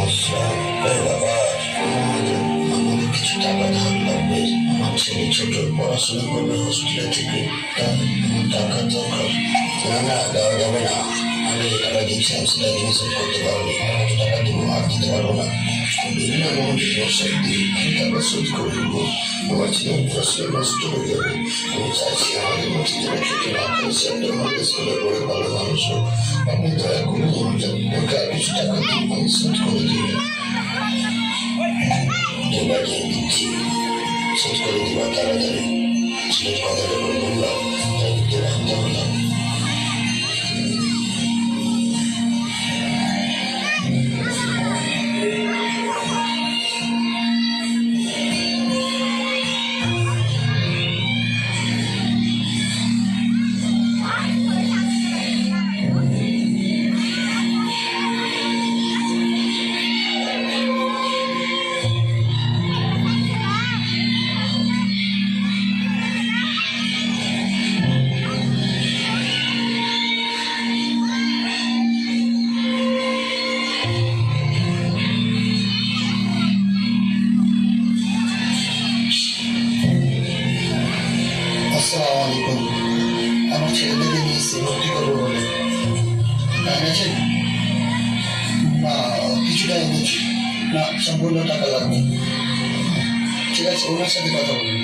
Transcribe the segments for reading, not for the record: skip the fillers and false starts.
আসসালাম। এই বাবা, আমাদের কিছু টাকা ধার লাগবে। আমার ছেলে ছোট, পড়াশোনা করবে হোস্টেলে থেকে। টাকার দরকার। না না, দেওয়া যাবে না। আমি যে টাকা দিয়েছিলাম সেটা রিনিশন করতে পারবো। কত টাকা দেবো আর দিতে পারবো না। বিভিন্ন রকমের সমস্যা দিই, আমি টাকা শোধ করে দেবো। আমার ছেলে পড়াশোনা নষ্ট হয়ে যাবে। আমি চাইছি আমাদের মধ্যে যারা ছুটি না করে সে একটা ভালো স্কুলে পড়ে ভালো মানুষ হোক। আপনি দয়া করে ওকে আর কিছু টাকা দিন, আমি শোধ করে দেবেন। এবার দিয়ে দিচ্ছি, শোধ করে দেবার তাড়াতাড়ি। ছেলের কথা যখন বললাম তাই দিতে বাধ্য হলাম। আসসালামু আলাইকুম। আমার ছেলেদেরকে নিয়েছি ভর্তি করবো বলে। এনেছেন? না, কিছুটা এনেছি। না, সম্পূর্ণ টাকা লাগবে। ঠিক আছে, ওনার সাথে কথা বলুন।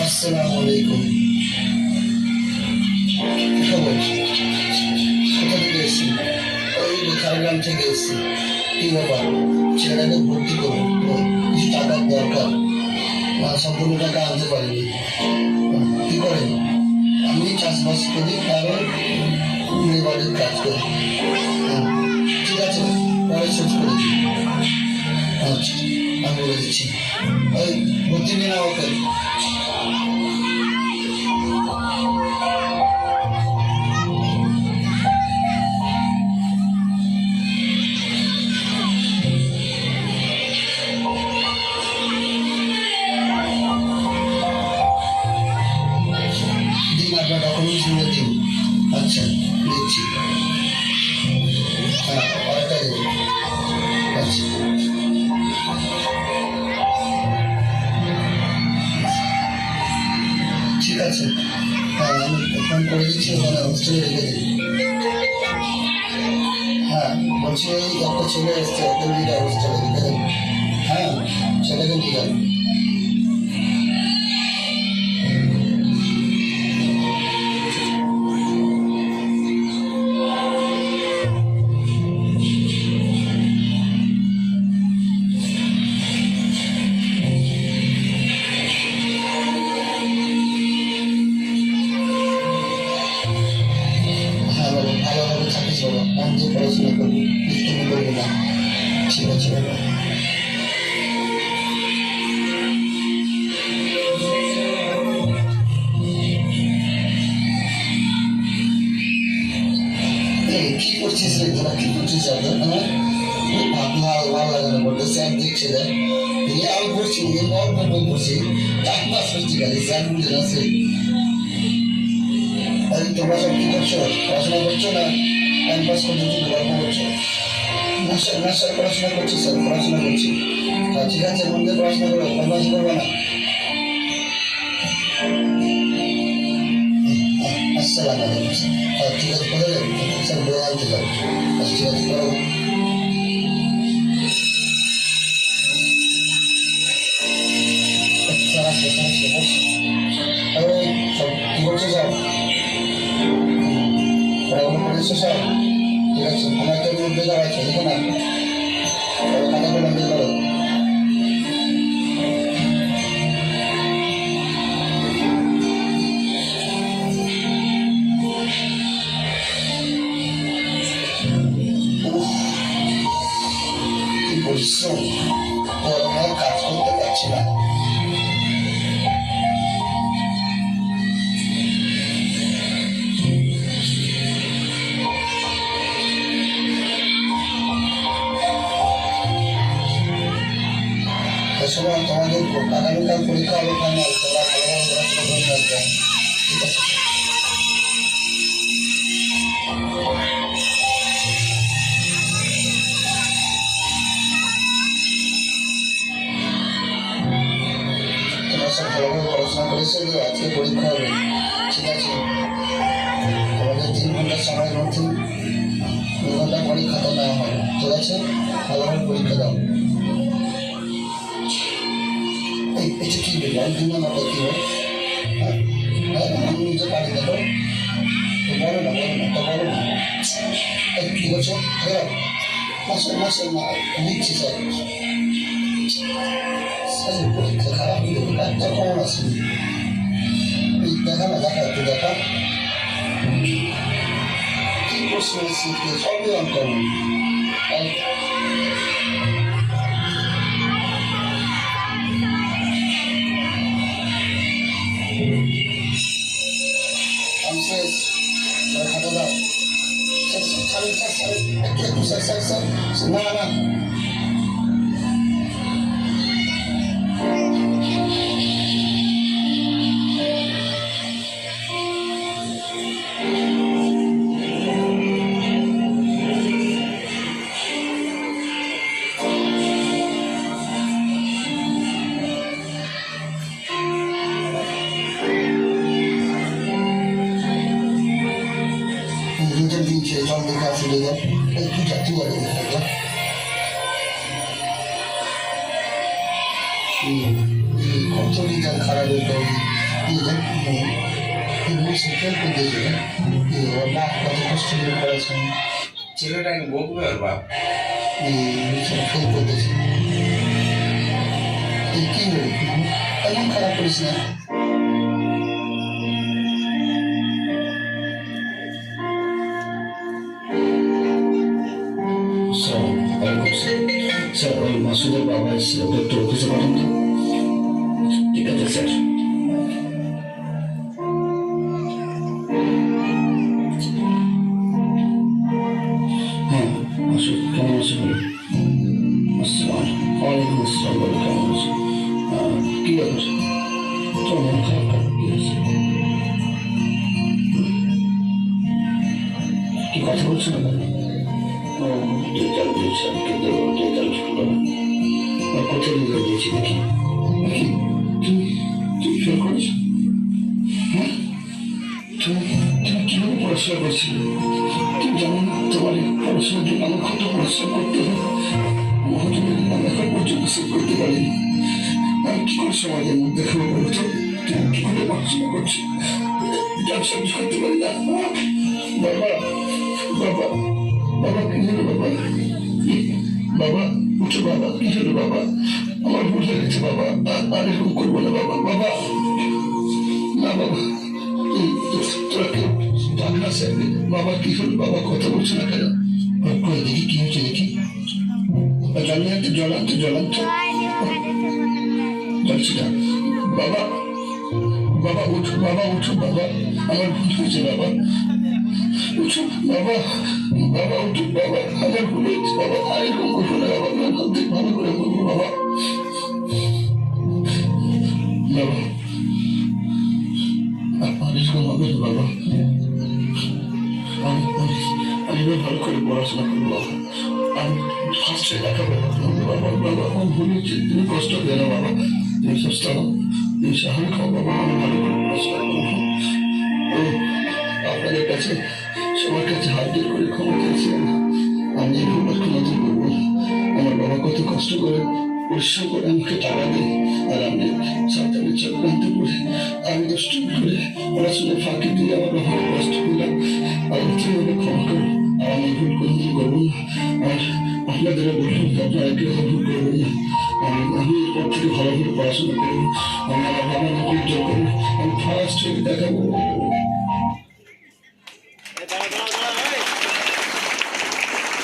আসসালামু আলাইকুম। কি খবর? কোথা থেকে এসেছি? ওই ঝাড়গ্রাম থেকে এসেছি। কি ব্যাপার? ছেলেটাকে ভর্তি করবো, কিছু টাকার দরকার। সম্পূর্ণ টাকা আনতে পারিনি। কি করেন? আমি চাষবাস করি আর বাড়ির কাজ করি। ঠিক আছে, পরে শোধ করে দিই। আচ্ছা, আমি বলে দিচ্ছি। ওই ভর্তি নিয়ে নাও ওকে। দিন, আপনার ডকুমেন্টস নিয়ে দিন। আচ্ছা, দিচ্ছি। হ্যাঁ, আরেকটা দিন। আচ্ছা, ঠিক আছে। হ্যাঁ, আমি ফোন করে দিচ্ছি, ওখানে হোস্টেলে রেখে দিন। হ্যাঁ, বলছি ওই একটা ছেলে এসছে, ওদের দিকে হোস্টেলে রেখে দেন। হ্যাঁ, ছেলেকে নিয়ে যান। হ্যাঁ বাবা, ভালোভাবে থাকিস বাবা, মন দিয়ে পড়াশোনা করবি, দুষ্টুমি করবি না। ঠিক আছে বাবা। এই কি করছিস রে তোরা? কি করছিস এখন? হ্যাঁ, ভালো ভালো লাগে না বলতে স্যার দেখছে দেখ। আমি পড়ছি, অল্প বই পড়ছি, টাইম পাস করছি খালি, স্যার বুঝে আছে। তোমরা সব কি করছো? পড়াশোনা করছো না টাইম পাস করতে গল্প করছো? না স্যার, না স্যার, পড়াশোনা করছি স্যার, পড়াশোনা করছি। ঠিক আছে, মন দিয়ে পড়াশোনা করো, বদমাইশি করবে না। আসসালামু আলাইকুম স্যার। ঠিক আছে, কোথায় যাবো স্যার? বই আনতে যাবো। আচ্ছা, ঠিক আছে, করো। স্যার আসবে, স্যার আসবে, বসো। এই সব কি করছো সব? পড়াশোনা করেছো সব? ঠিক আছে, আমার একটা মধ্যে যাওয়া আছে, দেখো না, খাতা কলম দিয়ে করো। কি পরিশ্রম, গরমে কাজ করতে পারছি না। সময় তোমাদের আগামীকাল পরীক্ষা হবে, ফাইনাল। তোমরা ভালোভাবে পড়াশোনা করে রাখবে। ঠিক আছে। জল কিনে মাঠে কি হয়? আমি নিজে পারি দেখো, তো বলো না তো বলো না। কি বলছো? হ্যাঁ মাসে দিচ্ছি স্যার। স্যার পরীক্ষা খারাপ হলে ডাক্তার কেমন আছে? দেখা না দেখা একটু দেখা। কি প্রশ্ন সবই অঙ্কন। না না লিটার দিয়েছে জল দেখে আসে লিটার একটু যাত্রী যাবে লিটারটা কত লিটার খারাপ হয়ে লিটার সেকেন্ড করে দিয়েছিল না কত কষ্ট করে করেছেন ছেলেটাকে বকবে আর বাপ ফেল করতেছে কি এমন খারাপ করিস না স্যার ওই মাসুদের বাবা এসেছিল একটু অফিসে পাঠান তো ঠিক আছে স্যার হ্যাঁ মাসুদ কেমন আছে বলো আসসালাম ওয়ালাইকুম আসসালাম বলো কেমন আছে কি ব্যাপার তো মন খারাপ কি আছে কি কথা বলছো না রেজাল্ট দিয়েছে কিন্তু রেজাল্ট হলো না কোথায় রেজাল্ট দিয়েছি দেখি দেখি তুই ফেল করিস হ্যাঁ তুমি কীভাবে পড়াশোনা করছিলে তুমি জানো না তোমার পড়াশোনার জন্য আমার কত পড়াশোনা করতে হবে মহাজনের আমি এখন পর্যন্ত সেভ করতে পারিনি আমি কী করে সমাজের মধ্যে খাবো বলতো তুমি কী করে পড়াশোনা করছো যার সহ্য করতে পারি না বাবা বাবা বাবা কি হলো বাবা বাবা উঠো বাবা কি হলো বাবা আমার ভুল হয়ে গেছে বাবা আর এরকম করবো না বাবা বাবা না বাবা তোরা কেউ ডাক না স্যার বাবা কি হলো বাবা কথা বলছো না কেন দেখি কি হয়েছে দেখি জলান্ত জলান্ত জলান্ত জ্বলছে না বাবা বাবা উঠো বাবা উঠো বাবা আমার ভুল হয়েছে বাবা উঠো বাবা বাবা উঠো বাবা আমার ভুল হয়েছে বাবা আর এরকম করবো না বাবা ভালো করে বলবো বাবা বাবা আর এরকম হবে না বাবা আমি ভালো করে পড়াশোনা করবো বাবা আমি ফার্স্টে দেখাবো বাবা বাবা আমার ভুল হয়েছে তুমি কষ্ট দেয় না বাবা তুমি সস্তা নাও তুমি সাহায্য খাও বাবা আমি ভালো করে পড়াশোনা করবো আপনাদের কাছে সবার কাছে হাত দিয়ে করে ক্ষমা চেয়েছিলাম আমি এই ভুল কোনোদিন করবো না আমার বাবা কত কষ্ট করে পরিশ্রম করে আমাকে টাকা দেয় আর আমি সরকারি চক্রান্ত করে আমি দুষ্ট করে পড়াশোনার ফাঁকি দিয়ে আমার বাবাকে কষ্ট করলাম আর কিভাবে ক্ষমা করবো আর আমি ভুল কোনোদিন করবো না আর আপনাদেরও বলুন আপনারা কেউ ভুল করবেন না আমি এরপর থেকে ভালো করে পড়াশোনা করবো আমি আমার বাবা মাকে উজ্জ্বল করবো আমি ফার্স্ট হয়ে দেখাবো